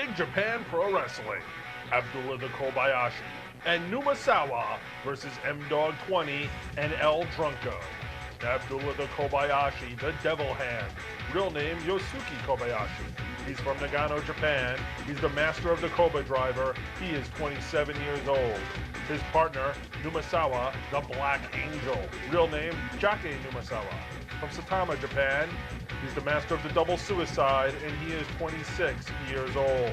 Big Japan Pro Wrestling. Abdullah the Kobayashi and Numazawa versus M-Dogg 20 and El Drunko. Abdullah the Kobayashi, the Devil Hand. Real name, Yosuke Kobayashi. He's from Nagano, Japan. He's the master of the Koba driver. He is 27 years old. His partner, Numazawa, the Black Angel. Real name, Jaki Numazawa. From Saitama, Japan. He's the master of the double suicide, and he is 26 years old.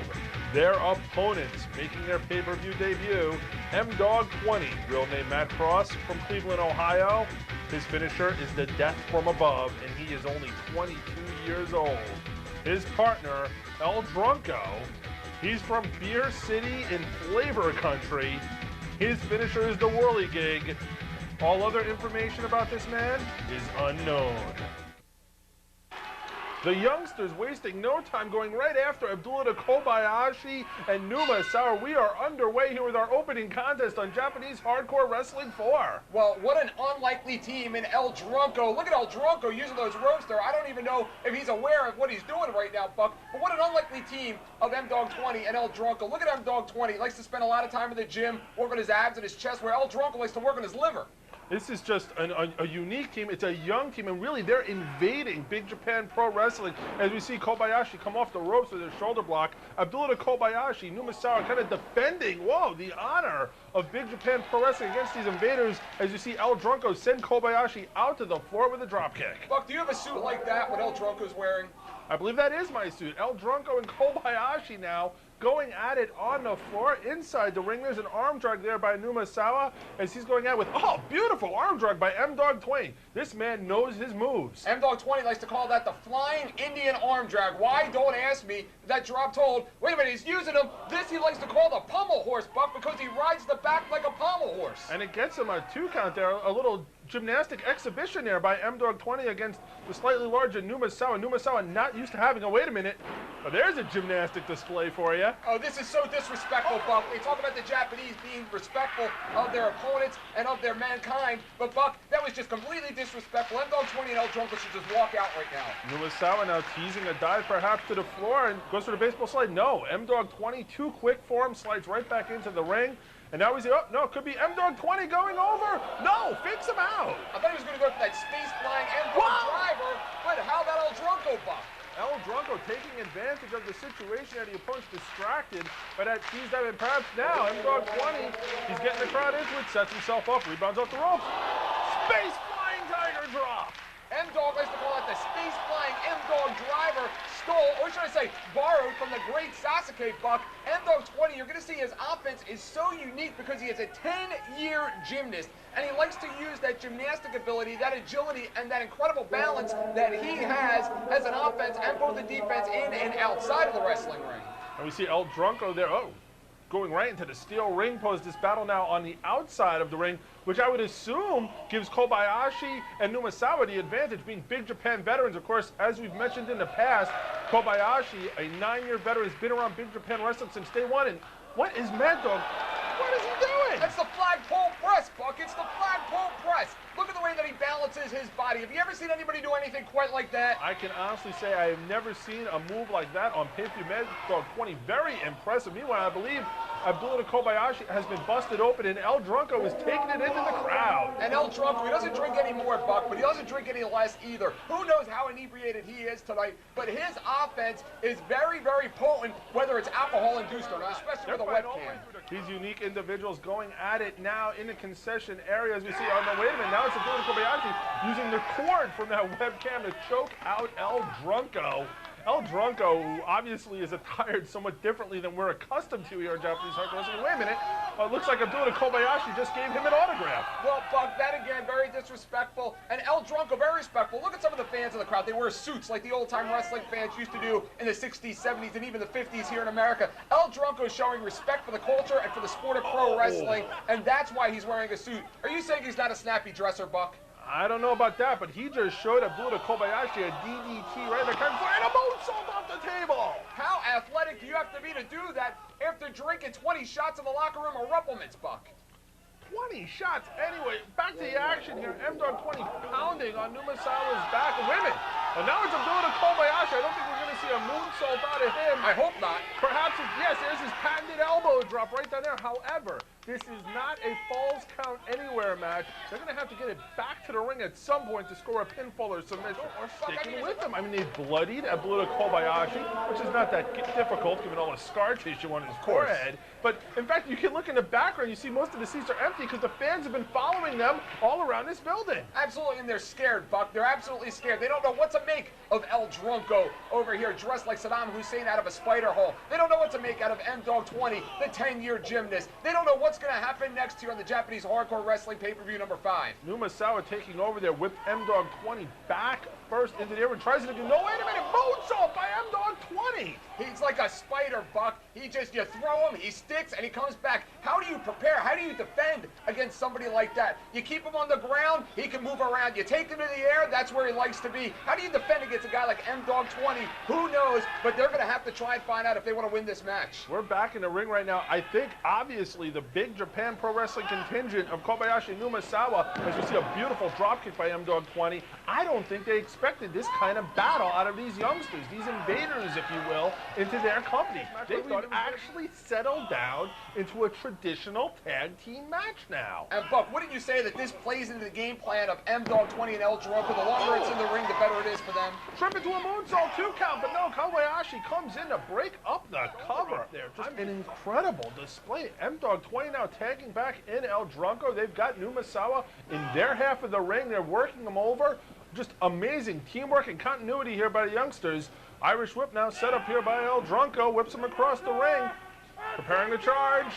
Their opponents making their pay-per-view debut, M-Dogg 20, real name Matt Cross, from Cleveland, Ohio. His finisher is the Death from Above, and he is only 22 years old. His partner, El Drunko, he's from Beer City in Flavor Country. His finisher is the Whirligig. All other information about this man is unknown. The youngsters wasting no time, going right after Abdullah the Kobayashi and Numazawa. We are underway here with our opening contest on Japanese Hardcore Wrestling 4. Well, what an unlikely team in El Drunko. Look at El Drunko using those ropes there. I don't even know if he's aware of what he's doing right now, Buck. But what an unlikely team of M-Dogg 20 and El Drunko. Look at M-Dogg 20. He likes to spend a lot of time in the gym, working his abs and his chest, where El Drunko likes to work on his liver. This is just a unique team. It's a young team, and really they're invading Big Japan Pro Wrestling. As we see Kobayashi come off the ropes with his shoulder block, Abdullah Kobayashi, Numazawa kind of defending, the honor of Big Japan Pro Wrestling against these invaders. As you see El Drunko send Kobayashi out to the floor with a dropkick. Buck, do you have a suit like that, what El Drunko's wearing? I believe that is my suit. El Drunko and Kobayashi now going at it on the floor inside the ring. There's an arm drag there by Numazawa as he's going at with, beautiful arm drag by M-Dogg 20. This man knows his moves. M-Dogg 20 likes to call that the flying Indian arm drag. Why? Don't ask me. That drop told. Wait a minute, he's using them. This he likes to call the pommel horse, Buck, because he rides the back like a pommel horse. And it gets him a 2 count there, a little gymnastic exhibition there by M-Dogg 20 against the slightly larger Numazawa. Numazawa not used to having wait a minute. There's a gymnastic display for you. Oh, this is so disrespectful, Buck. They talk about the Japanese being respectful of their opponents and of their mankind, but Buck, that was just completely disrespectful. M-Dogg 20 and El Drunko should just walk out right now. Numazawa now teasing a dive perhaps to the floor and goes for the baseball slide. No, M-Dogg 20 too quick for him, slides right back into the ring. And now we see, no, it could be M-Dogg 20 going over. No, fakes him out. I thought he was going to go for that space-flying M-Dogg driver, but how about El Drunko, Buck? El Drunko taking advantage of the situation that the opponent's distracted by that tease dive, and perhaps now M-Dogg 20, he's getting the crowd into it, sets himself up, rebounds off the ropes. Space-flying tiger drop. M-Dogg likes to call it the space-flying M-Dogg driver, stole, or should I say, borrowed from the great Sasuke, Buck. M-Dogg 20, you're going to see his offense is so unique because he is a 10-year gymnast, and he likes to use that gymnastic ability, that agility, and that incredible balance that he has as an offense and both the defense in and outside of the wrestling ring. And we see El Drunko there, going right into the steel ring post. This battle now on the outside of the ring, which I would assume gives Kobayashi and Numazawa the advantage, being Big Japan veterans. Of course, as we've mentioned in the past, Kobayashi, a 9-year veteran, has been around Big Japan Wrestling since day one. And what is M-Dogg? What is he doing? That's the flagpole press, Buck. It's the flagpole press. Look at the way that he balances his body. Have you ever seen anybody do anything quite like that? I can honestly say I have never seen a move like that on pay-per-view. M-Dogg 20, very impressive. Meanwhile, I believe Abdullah Kobayashi has been busted open, and El Drunko is taking it into the crowd. And El Drunko, he doesn't drink any more, Buck, but he doesn't drink any less either. Who knows how inebriated he is tonight, but his offense is very, very potent, whether it's alcohol-induced or not, especially with a webcam. These unique individuals going at it now in the concession area, as we see, wait a minute, now it's Abdullah Kobayashi using the cord from that webcam to choke out El Drunko. El Drunko, who obviously is attired somewhat differently than we're accustomed to here in Japanese hardcore wrestling. Wait a minute, it looks like Abdullah Kobayashi just gave him an autograph. Well, Buck, that again, very disrespectful. And El Drunko, very respectful. Look at some of the fans in the crowd. They wear suits like the old-time wrestling fans used to do in the 60s, 70s, and even the 50s here in America. El Drunko is showing respect for the culture and for the sport of pro wrestling, and that's why he's wearing a suit. Are you saying he's not a snappy dresser, Buck? I don't know about that, but he just showed Abdullah Kobayashi a DDT right in the curtain and a moonsault off the table. How athletic do you have to be to do that after drinking 20 shots in the locker room of Ruppelmans, Buck? 20 shots. Anyway, back to the action here. M-Dogg 20 pounding on Numazawa's back. Wait a minute. And now it's Abdullah Kobayashi. I don't think we're going to see a moonsault out of him. I hope not. Perhaps, yes, there's his patented elbow drop right down there. However, this is not a falls count anywhere match. They're going to have to get it back to the ring at some point to score a pinfall or submission. Or sticking with them. I mean, they've bloodied Abdullah Kobayashi, which is not that difficult given all the scar tissue on his forehead. But, in fact, you can look in the background. You see most of the seats are empty because the fans have been following them all around this building. Absolutely, and they're scared, Buck. They're absolutely scared. They don't know what to make of El Drunko over here, dressed like Saddam Hussein out of a spider hole. They don't know what to make out of M-Dogg 20, the 10-year gymnast. They don't know what's going to happen next here on the Japanese Hardcore Wrestling pay-per-view number 5. Numazawa taking over there, whipped M-Dogg 20 back first into the air and tries to do, no, wait a minute, moonsault by M-Dogg 20. He's like a spider, Buck. You throw him, he sticks, and he comes back. How do you prepare? How do you defend against somebody like that? You keep him on the ground, he can move around. You take him to the air, that's where he likes to be. How do you defend against a guy like M-Dogg 20? Who knows? But they're going to have to try and find out if they want to win this match. We're back in the ring right now. I think, obviously, the big Japan Pro Wrestling contingent of Kobayashi and Numazawa, as we see a beautiful dropkick by M-Dogg 20, I don't think they expected this kind of battle out of these youngsters, these invaders, if you will, into their company. They thought actually settled down into a traditional tag team match now. And Buck, wouldn't you say that this plays into the game plan of M-Dogg 20 and El Drunko? The longer it's in the ring, the better it is for them. Trip into a moonsault 2 count, but no, Kobayashi comes in to break up the cover there. Just an incredible display. M-Dogg 20 now tagging back in El Drunko. They've got Numazawa in their half of the ring. They're working them over. Just amazing teamwork and continuity here by the youngsters. Irish whip now set up here by El Drunko. Whips him across the ring. Preparing to charge.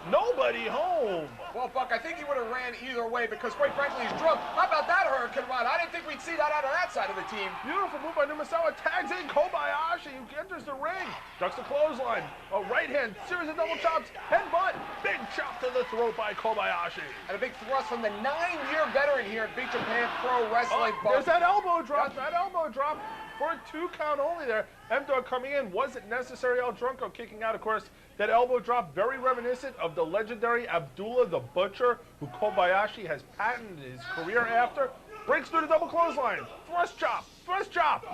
Nobody home. Well, Buck, I think he would have ran either way because, quite frankly, he's drunk. How about that hurricane run? I didn't think we'd see that out of that side of the team. Beautiful move by Numazawa. Tags in Kobayashi, who enters the ring. Ducks the clothesline. A right hand, series of double chops. Headbutt. Big chop to the throat by Kobayashi. And a big thrust from the 9-year veteran here at Big Japan Pro Wrestling. Oh, there's that elbow drop. That elbow drop. For a 2 count only there. M-Dogg coming in. Wasn't necessary. El Drunko kicking out, of course. That elbow drop, very reminiscent of the legendary Abdullah the Butcher, who Kobayashi has patented his career after. Breaks through the double clothesline. Thrust chop. Thrust chop.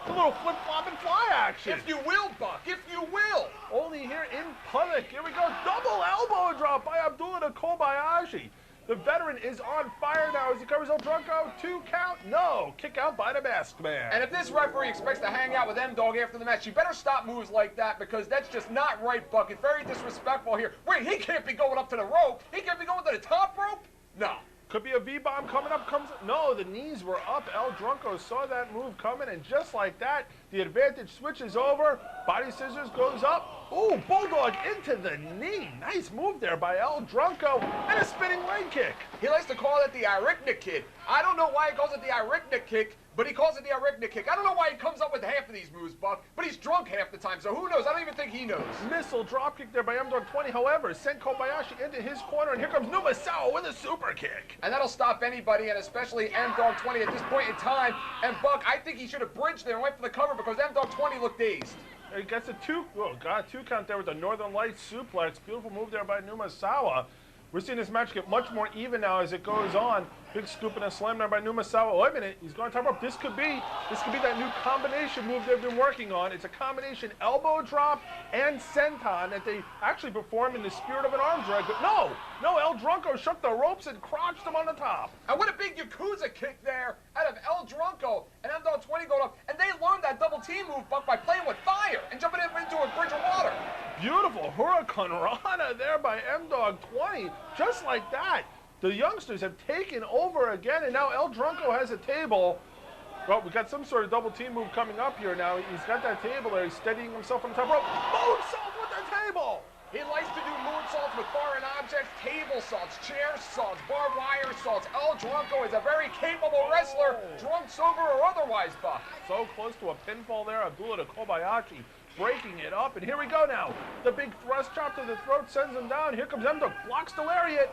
A little flip-flop and fly action. If you will, Buck. If you will. Only here in public. Here we go. Double elbow drop by Abdullah to Kobayashi. The veteran is on fire now as he covers El Drunko. 2 count, no. Kick out by the masked man. And if this referee expects to hang out with M-Dogg after the match, you better stop moves like that because that's just not right, Buck. It's very disrespectful here. Wait, he can't be going up to the rope. He can't be going to the top rope? No. Could be a V-bomb coming up. No, the knees were up. El Drunko saw that move coming, and just like that, the advantage switches over. Body scissors goes up. Ooh, bulldog into the knee. Nice move there by El Drunko, and a spinning leg kick. He likes to call it the Arachna kick. I don't know why he calls it the Arachna kick, but he calls it the Arachna kick. I don't know why he comes up with half of these moves, Buck, but he's drunk half the time, so who knows? I don't even think he knows. Missile dropkick there by M-Dogg 20, however, sent Kobayashi into his corner, and here comes Numazawa with a super kick. And that'll stop anybody, and especially M-Dogg 20 at this point in time. And Buck, I think he should have bridged there and went for the cover because M-Dogg 20 looked dazed. He gets a 2 count there with the Northern Lights suplex. Beautiful move there by Numazawa. We're seeing this match get much more even now as it goes on. Big scoop and a slam there by Numazawa. Wait a minute, he's going to top rope. This could be that new combination move they've been working on. It's a combination elbow drop and senton that they actually perform in the spirit of an arm drag. But no, El Drunko shook the ropes and crotched him on the top. And what a big Yakuza kick there out of El Drunko and M-Dogg 20 going up. And they learned that double team move, Buck, by playing with fire and jumping into a bridge of water. Beautiful Hurricane Rana there by M-Dogg 20. Just like that. The youngsters have taken over again, and now El Drunko has a table. Well, we got some sort of double team move coming up here now. He's got that table there. He's steadying himself on the top rope. Moonsault with the table! He likes to do moonsaults with foreign objects, table salts, chair salts, barbed wire salts. El Drunko is a very capable wrestler, drunk, sober, or otherwise, Buck. So close to a pinfall there. Abdullah to Kobayashi breaking it up. And here we go now. The big thrust chop to the throat sends him down. Here comes M-Dogg, blocks the lariat.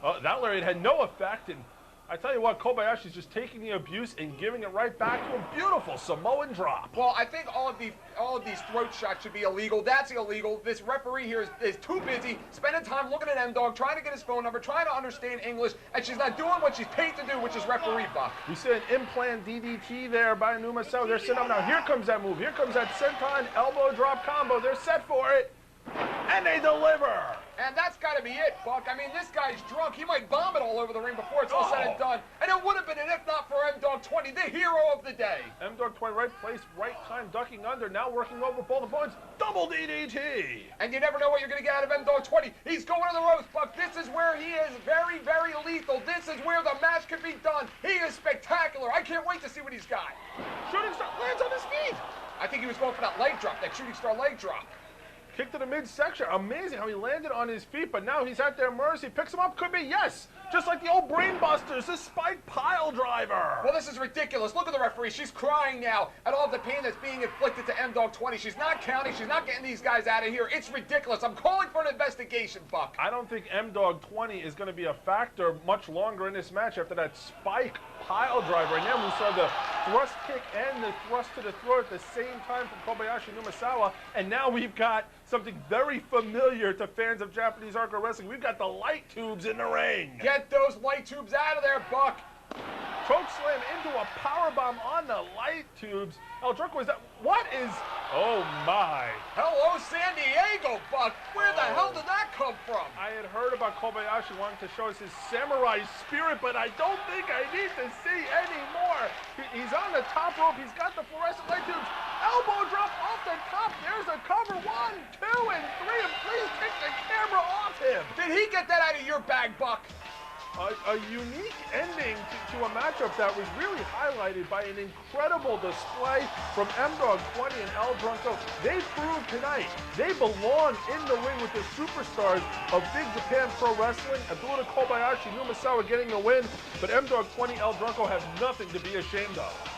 Oh, that lariat had no effect, and I tell you what, Kobayashi's just taking the abuse and giving it right back to him. Beautiful Samoan drop. Well, I think all of these throat shots should be illegal. That's illegal. This referee here is too busy spending time looking at M-Dogg, trying to get his phone number, trying to understand English, and she's not doing what she's paid to do, which is referee, Buck. We see an implant DDT there by Numazawa. They're set up now. Here comes that move. Here comes that senton elbow drop combo. They're set for it. And they deliver. And that's got to be it, Buck. I mean, this guy's drunk. He might vomit all over the ring before it's all said and done. And it would have been an if not for M-Dogg 20, the hero of the day. M-Dogg 20, right place, right time, ducking under. Now working over both opponents. Double DDT. And you never know what you're going to get out of M-Dogg 20. He's going to the ropes, Buck. This is where he is very, very lethal. This is where the match could be done. He is spectacular. I can't wait to see what he's got. Shooting star lands on his feet. I think he was going for that leg drop, that shooting star leg drop. Kick to the midsection. Amazing how he landed on his feet, but now he's at their mercy. Picks him up. Could be, yes. Just like the old brain busters, this spike pile driver. Well, this is ridiculous. Look at the referee. She's crying now at all the pain that's being inflicted to M-Dogg 20. She's not counting. She's not getting these guys out of here. It's ridiculous. I'm calling for an investigation, Buck. I don't think M-Dogg 20 is going to be a factor much longer in this match after that spike pile driver. And then we saw the thrust kick and the thrust to the throat at the same time from Kobayashi Numazawa. And now we've got something very familiar to fans of Japanese hardcore wrestling. We've got the light tubes in the ring. Get those light tubes out of there, Buck. Choke slam into a powerbomb on the light tubes. El Drunko, is that, what is, oh my. Hello, San Diego, Buck. Where the hell did that come from? I had heard about Kobayashi wanting to show us his samurai spirit, but I don't think I need to see any more. He's on the top rope. He's got the fluorescent light tubes. Elbow drop off the top. There's a cover. 1, 2, and 3. And please take the camera off him. Did he get that out of your bag, Buck? A unique ending to a matchup that was really highlighted by an incredible display from M-Dogg 20 and El Drunko. They proved tonight they belong in the ring with the superstars of Big Japan Pro Wrestling. Abdullah, Kobayashi, Numazawa getting the win, but M-Dogg 20, El Drunko have nothing to be ashamed of.